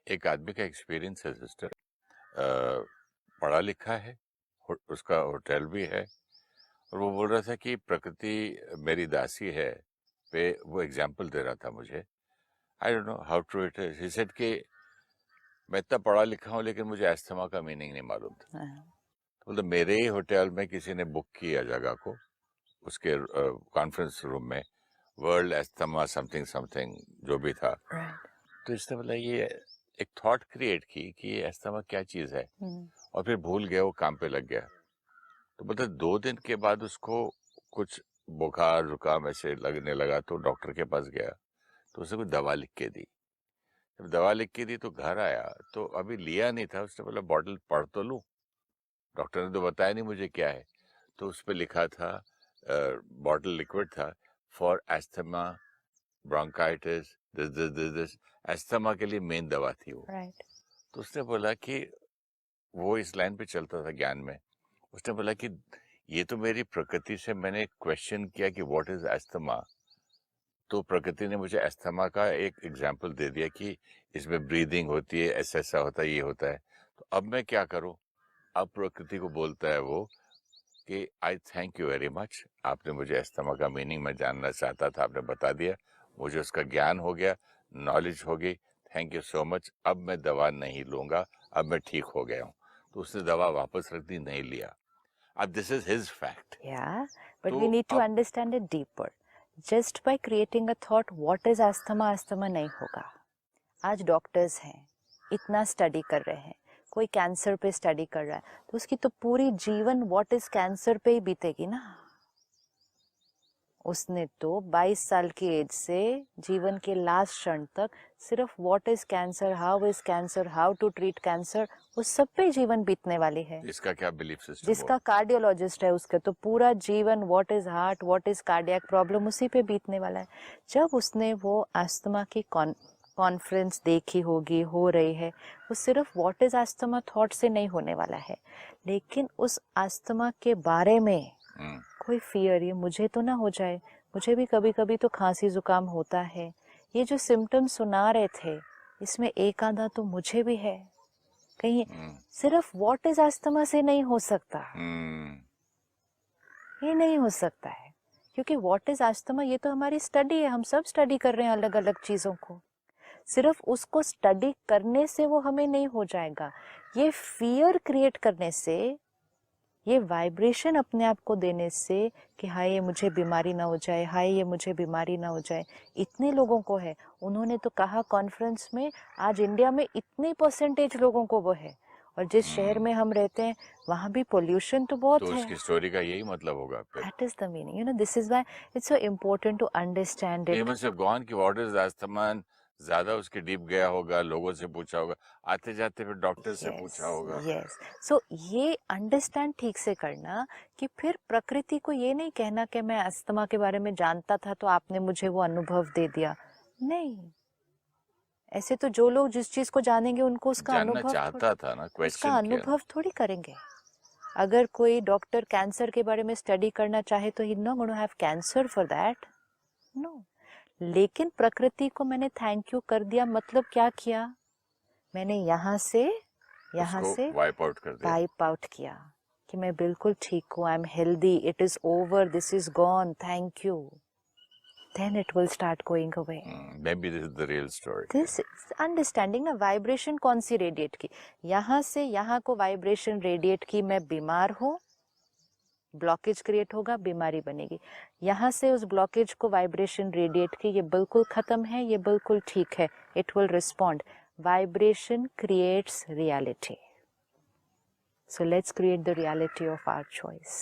एक आदमी का एक्सपीरियंस है सिस्टर, पढ़ा लिखा है, उसका होटल भी है, और वो बोल रहा था कि प्रकृति मेरी दासी है पे वो एग्जाम्पल दे रहा था मुझे. I don't know how true it is. He said कि मैं इतना पढ़ा लिखा हूँ लेकिन मुझे अस्थमा का मीनिंग नहीं मालूम था. तो मतलब मेरे ही होटल में किसी ने बुक किया जगह को, उसके कॉन्फ्रेंस रूम में, वर्ल्ड अस्थमा समथिंग समथिंग जो भी था. तो इसने बोला ये एक थॉट क्रिएट की कि ये अस्थमा क्या चीज है, और फिर भूल गया, वो काम पे लग गया. तो मतलब 2 दिन के बाद उसको कुछ बुखार जुकाम ऐसे लगने लगा, तो डॉक्टर के पास गया, तो उसने कुछ दवा लिख के दी. जब दवा लिख के दी तो घर आया, तो अभी लिया नहीं था. उसने बोला बॉटल पढ़ तो लूं, डॉक्टर ने तो बताया नहीं मुझे क्या है. तो उस पर लिखा था, बॉटल लिक्विड था, for asthma, bronchitis, this. Asthma के लिए मेन दवा थी वो. तो उसने बोला कि वो इस लाइन पे चलता था ज्ञान में. उसने बोला कि ये तो मेरी प्रकृति से मैंने क्वेश्चन किया कि व्हाट इज एस्थमा, तो प्रकृति ने मुझे एस्थमा का एक एग्जाम्पल दे दिया कि इसमें ब्रीदिंग होती है, ऐसा होता है, ये होता है. तो अब मैं क्या करूं? अब प्रकृति को बोलता है वो कि आई थैंक यू वेरी मच, आपने मुझे एस्थमा का मीनिंग मैं जानना चाहता था, आपने बता दिया, मुझे उसका ज्ञान हो गया, नॉलेज हो गई, थैंक यू सो मच. अब मैं दवा नहीं लूंगा, अब मैं ठीक हो गया हूँ. तो उसने दवा वापस रख दी, नहीं लिया. अब this is his fact. Yeah, but we need to understand it deeper. Just by creating a thought, what is asthma? Asthma नहीं होगा. आज डॉक्टर्स हैं, इतना स्टडी कर रहे हैं, कोई कैंसर पे स्टडी कर रहा है, तो उसकी तो पूरी जीवन व्हाट इज कैंसर पे ही बीतेगी ना. उसने तो 22 साल की एज से जीवन के लास्ट क्षण तक सिर्फ what is cancer, how to treat cancer, उस सब पे जीवन बीतने वाली है. इसका क्या बिलीफ सिस्टम? जिसका कार्डियोलॉजिस्ट है उसका तो पूरा जीवन what is heart, what is cardiac problem, उसी पे बीतने वाला है. जब उसने वो अस्थमा की कॉन्फ्रेंस देखी होगी, हो रही है, वो सिर्फ व्हाट इज अस्थमा थॉट से नहीं होने वाला है, लेकिन उस अस्थमा के बारे में कोई फियर, ये मुझे तो ना हो जाए, मुझे भी कभी कभी तो खांसी जुकाम होता है, ये जो सिम्टम्स सुना रहे थे इसमें एक आधा तो मुझे भी है, कहीं सिर्फ व्हाट इज अस्थमा से नहीं हो सकता. ये नहीं हो सकता है, क्योंकि व्हाट इज अस्थमा ये तो हमारी स्टडी है, हम सब स्टडी कर रहे हैं अलग अलग चीजों को. सिर्फ उसको स्टडी करने से वो हमें नहीं हो जाएगा. ये फियर क्रिएट करने से, ये वाइब्रेशन अपने आप को देने से कि हाय ये मुझे बीमारी ना हो जाए, हाय ये मुझे बीमारी ना हो जाए, इतने लोगों को है. उन्होंने तो कहा कॉन्फ्रेंस में, आज इंडिया में इतनी परसेंटेज लोगों को वो है, और जिस शहर में हम रहते हैं वहाँ भी पोल्यूशन तो बहुत तो है. उसकी स्टोरी का यही मतलब होगा. That is the meaning. You know, this is why it's so important to understand it. He must have gone कि what is asthma, ज्यादा उसके डीप गया होगा, लोगों से पूछा होगा, आते जाते फिर डॉक्टर से पूछा होगा. यस, सो ये अंडरस्टैंड ठीक से करना कि फिर प्रकृति को ये नहीं कहना कि मैं अस्थमा के बारे में जानता था तो आपने मुझे वो अनुभव दे दिया. नहीं, ऐसे तो जो लोग जिस चीज को जानेंगे उनको उसका अनुभव चाहता था ना, उसका अनुभव थोड़ी करेंगे. अगर कोई डॉक्टर कैंसर के बारे में स्टडी करना चाहे तो he not gonna have cancer for that, no. लेकिन प्रकृति को मैंने थैंक यू कर दिया, मतलब क्या किया, मैंने यहाँ से वाइप आउट कर दिया, वाइप आउट किया कि मैं बिल्कुल ठीक हूँ, I am healthy, it is over, this is gone, thank you. Then it will start going away. Maybe this is the real story. This is understanding ना, वाइब्रेशन कौन सी रेडिएट की, यहाँ से यहाँ को वाइब्रेशन रेडिएट की, मैं बीमार हूँ, ब्लॉकेज क्रिएट होगा, बीमारी बनेगी. यहाँ से उस ब्लॉकेज को वाइब्रेशन रेडिएट की, ये बिल्कुल खत्म है, ये बिल्कुल ठीक है, it will respond. Vibration creates reality. So let's create the reality of our choice.